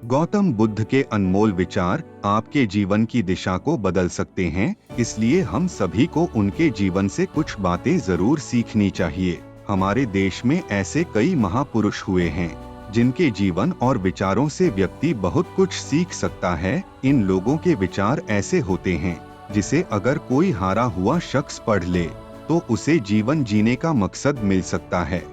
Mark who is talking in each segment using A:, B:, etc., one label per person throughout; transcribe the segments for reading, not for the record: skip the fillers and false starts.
A: गौतम बुद्ध के अनमोल विचार आपके जीवन की दिशा को बदल सकते हैं, इसलिए हम सभी को उनके जीवन से कुछ बातें जरूर सीखनी चाहिए। हमारे देश में ऐसे कई महापुरुष हुए हैं जिनके जीवन और विचारों से व्यक्ति बहुत कुछ सीख सकता है। इन लोगों के विचार ऐसे होते हैं जिसे अगर कोई हारा हुआ शख्स पढ़ ले तो उसे जीवन जीने का मकसद मिल सकता है।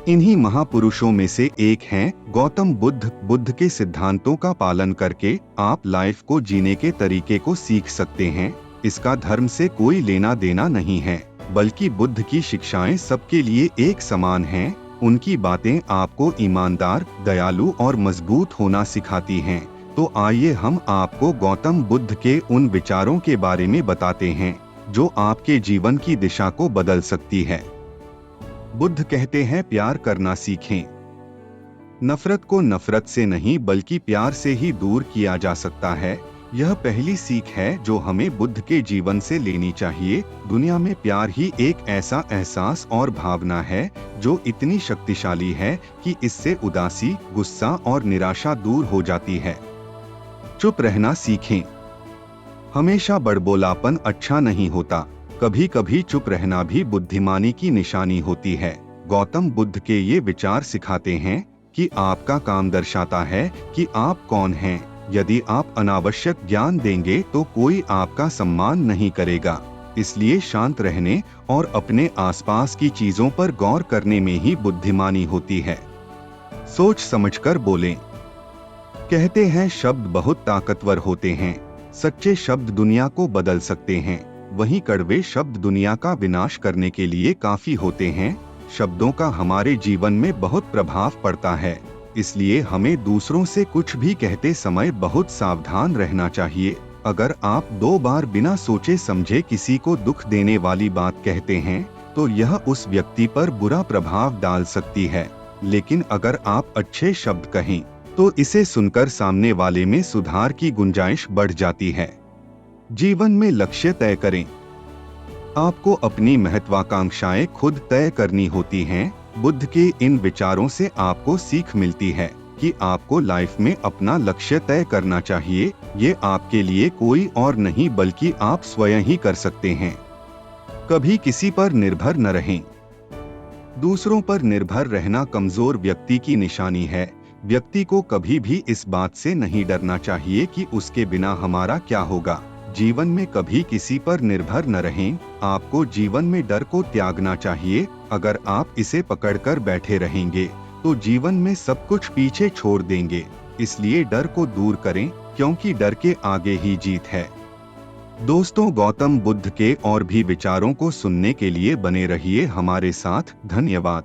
A: इन्हीं महापुरुषों में से एक हैं गौतम बुद्ध। बुद्ध के सिद्धांतों का पालन करके आप लाइफ को जीने के तरीके को सीख सकते हैं। इसका धर्म से कोई लेना देना नहीं है, बल्कि बुद्ध की शिक्षाएं सबके लिए एक समान हैं। उनकी बातें आपको ईमानदार, दयालु और मजबूत होना सिखाती हैं। तो आइए हम आपको गौतम बुद्ध के उन विचारों के बारे में बताते हैं जो आपके जीवन की दिशा को बदल सकती है। बुद्ध कहते हैं, प्यार करना सीखें। नफरत को नफरत से नहीं बल्कि प्यार से ही दूर किया जा सकता है। यह पहली सीख है जो हमें बुद्ध के जीवन से लेनी चाहिए। दुनिया में प्यार ही एक ऐसा एहसास और भावना है जो इतनी शक्तिशाली है कि इससे उदासी, गुस्सा और निराशा दूर हो जाती है। चुप रहना सीखें। हमेशा बड़बोलापन अच्छा नहीं होता, कभी कभी चुप रहना भी बुद्धिमानी की निशानी होती है। गौतम बुद्ध के ये विचार सिखाते हैं कि आपका काम दर्शाता है कि आप कौन हैं। यदि आप अनावश्यक ज्ञान देंगे तो कोई आपका सम्मान नहीं करेगा। इसलिए शांत रहने और अपने आसपास की चीजों पर गौर करने में ही बुद्धिमानी होती है। सोच समझकर बोलें। कहते हैं शब्द बहुत ताकतवर होते हैं। सच्चे शब्द दुनिया को बदल सकते हैं, वहीं कड़वे शब्द दुनिया का विनाश करने के लिए काफी होते हैं। शब्दों का हमारे जीवन में बहुत प्रभाव पड़ता है, इसलिए हमें दूसरों से कुछ भी कहते समय बहुत सावधान रहना चाहिए। अगर आप 2 बार बिना सोचे समझे किसी को दुख देने वाली बात कहते हैं तो यह उस व्यक्ति पर बुरा प्रभाव डाल सकती है, लेकिन अगर आप अच्छे शब्द कहें तो इसे सुनकर सामने वाले में सुधार की गुंजाइश बढ़ जाती है। जीवन में लक्ष्य तय करें। आपको अपनी महत्वाकांक्षाएं खुद तय करनी होती हैं। बुद्ध के इन विचारों से आपको सीख मिलती है कि आपको लाइफ में अपना लक्ष्य तय करना चाहिए। ये आपके लिए कोई और नहीं बल्कि आप स्वयं ही कर सकते हैं। कभी किसी पर निर्भर न रहें। दूसरों पर निर्भर रहना कमजोर व्यक्ति की निशानी है। व्यक्ति को कभी भी इस बात से नहीं डरना चाहिए कि उसके बिना हमारा क्या होगा। जीवन में कभी किसी पर निर्भर न रहें। आपको जीवन में डर को त्यागना चाहिए। अगर आप इसे पकड़कर बैठे रहेंगे तो जीवन में सब कुछ पीछे छोड़ देंगे। इसलिए डर को दूर करें, क्योंकि डर के आगे ही जीत है। दोस्तों, गौतम बुद्ध के और भी विचारों को सुनने के लिए बने रहिए हमारे साथ। धन्यवाद।